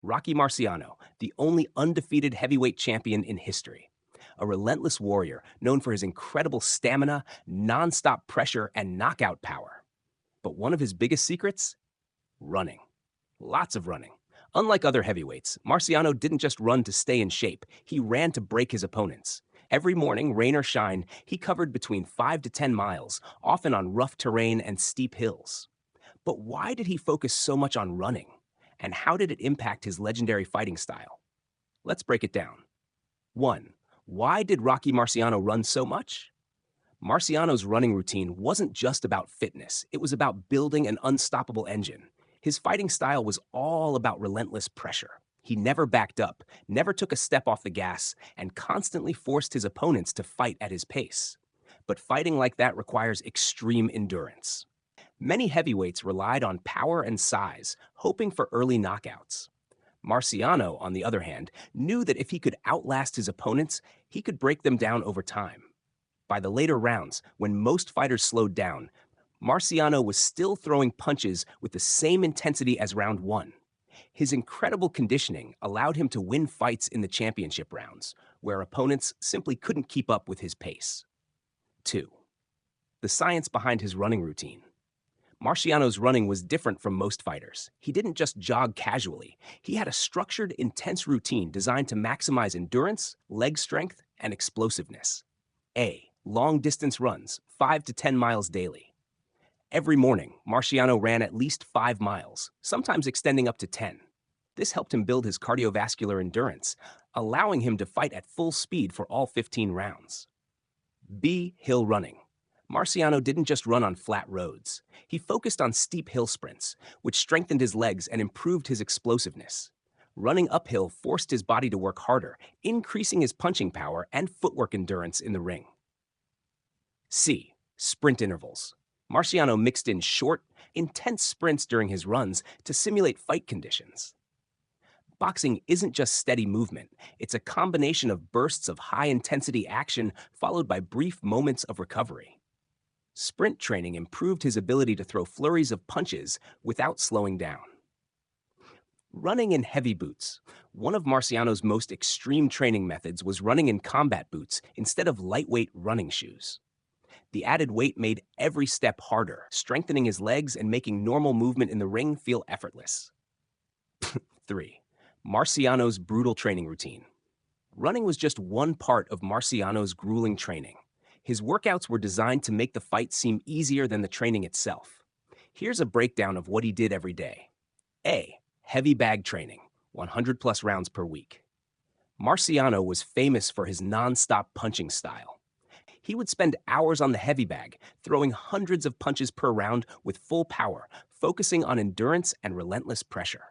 Rocky Marciano, the only undefeated heavyweight champion in history. A relentless warrior known for his incredible stamina, nonstop pressure, and knockout power. But one of his biggest secrets? Running. Lots of running. Unlike other heavyweights, Marciano didn't just run to stay in shape, he ran to break his opponents. Every morning, rain or shine, he covered between 5 to 10 miles, often on rough terrain and steep hills. But why did he focus so much on running? And how did it impact his legendary fighting style? Let's break it down. 1. Why did Rocky Marciano run so much? Marciano's running routine wasn't just about fitness, it was about building an unstoppable engine. His fighting style was all about relentless pressure. He never backed up, never took a step off the gas, and constantly forced his opponents to fight at his pace. But fighting like that requires extreme endurance. Many heavyweights relied on power and size, hoping for early knockouts. Marciano, on the other hand, knew that if he could outlast his opponents, he could break them down over time. By the later rounds, when most fighters slowed down, Marciano was still throwing punches with the same intensity as round one. His incredible conditioning allowed him to win fights in the championship rounds, where opponents simply couldn't keep up with his pace. 2. The science behind his running routine. Marciano's running was different from most fighters. He didn't just jog casually. He had a structured, intense routine designed to maximize endurance, leg strength, and explosiveness. A. Long-distance runs, 5 to 10 miles daily. Every morning, Marciano ran at least 5 miles, sometimes extending up to 10. This helped him build his cardiovascular endurance, allowing him to fight at full speed for all 15 rounds. B. Hill running. Marciano didn't just run on flat roads. He focused on steep hill sprints, which strengthened his legs and improved his explosiveness. Running uphill forced his body to work harder, increasing his punching power and footwork endurance in the ring. C. Sprint intervals. Marciano mixed in short, intense sprints during his runs to simulate fight conditions. Boxing isn't just steady movement, it's a combination of bursts of high-intensity action followed by brief moments of recovery. Sprint training improved his ability to throw flurries of punches without slowing down. Running in heavy boots. One of Marciano's most extreme training methods was running in combat boots instead of lightweight running shoes. The added weight made every step harder, strengthening his legs and making normal movement in the ring feel effortless. 3. Marciano's brutal training routine. Running was just one part of Marciano's grueling training. His workouts were designed to make the fight seem easier than the training itself. Here's a breakdown of what he did every day. A. Heavy bag training, 100 plus rounds per week. Marciano was famous for his non-stop punching style. He would spend hours on the heavy bag, throwing hundreds of punches per round with full power, focusing on endurance and relentless pressure.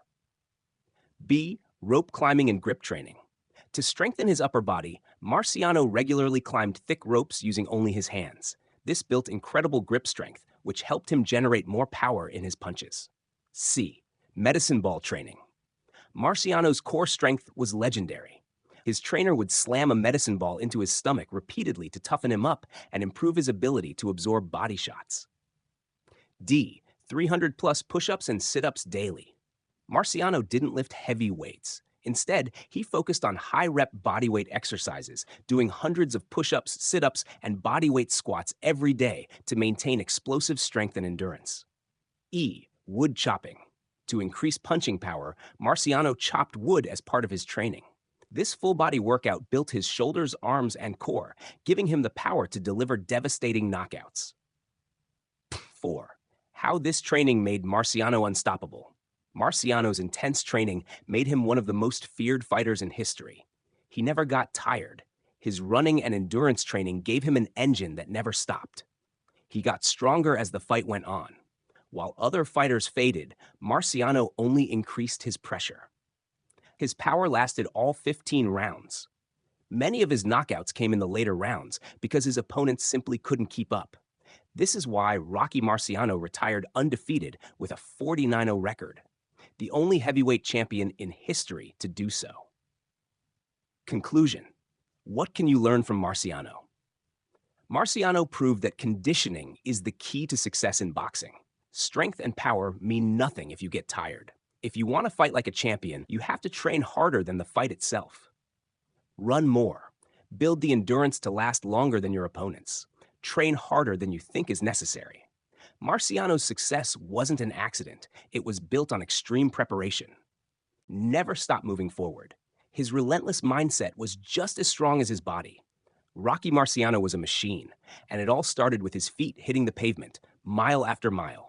B. Rope climbing and grip training. To strengthen his upper body, Marciano regularly climbed thick ropes using only his hands. This built incredible grip strength, which helped him generate more power in his punches. C. Medicine ball training. Marciano's core strength was legendary. His trainer would slam a medicine ball into his stomach repeatedly to toughen him up and improve his ability to absorb body shots. D. 300 plus push-ups and sit-ups daily. Marciano didn't lift heavy weights. Instead, he focused on high-rep bodyweight exercises, doing hundreds of push-ups, sit-ups, and bodyweight squats every day to maintain explosive strength and endurance. E. Wood chopping. To increase punching power, Marciano chopped wood as part of his training. This full-body workout built his shoulders, arms, and core, giving him the power to deliver devastating knockouts. 4. How this training made Marciano unstoppable. Marciano's intense training made him one of the most feared fighters in history. He never got tired. His running and endurance training gave him an engine that never stopped. He got stronger as the fight went on. While other fighters faded, Marciano only increased his pressure. His power lasted all 15 rounds. Many of his knockouts came in the later rounds because his opponents simply couldn't keep up. This is why Rocky Marciano retired undefeated with a 49-0 record, the only heavyweight champion in history to do so. Conclusion. What can you learn from Marciano? Marciano proved that conditioning is the key to success in boxing. Strength and power mean nothing if you get tired. If you want to fight like a champion, you have to train harder than the fight itself. Run more. Build the endurance to last longer than your opponents. Train harder than you think is necessary. Marciano's success wasn't an accident. It was built on extreme preparation. Never stop moving forward. His relentless mindset was just as strong as his body. Rocky Marciano was a machine, and it all started with his feet hitting the pavement, mile after mile.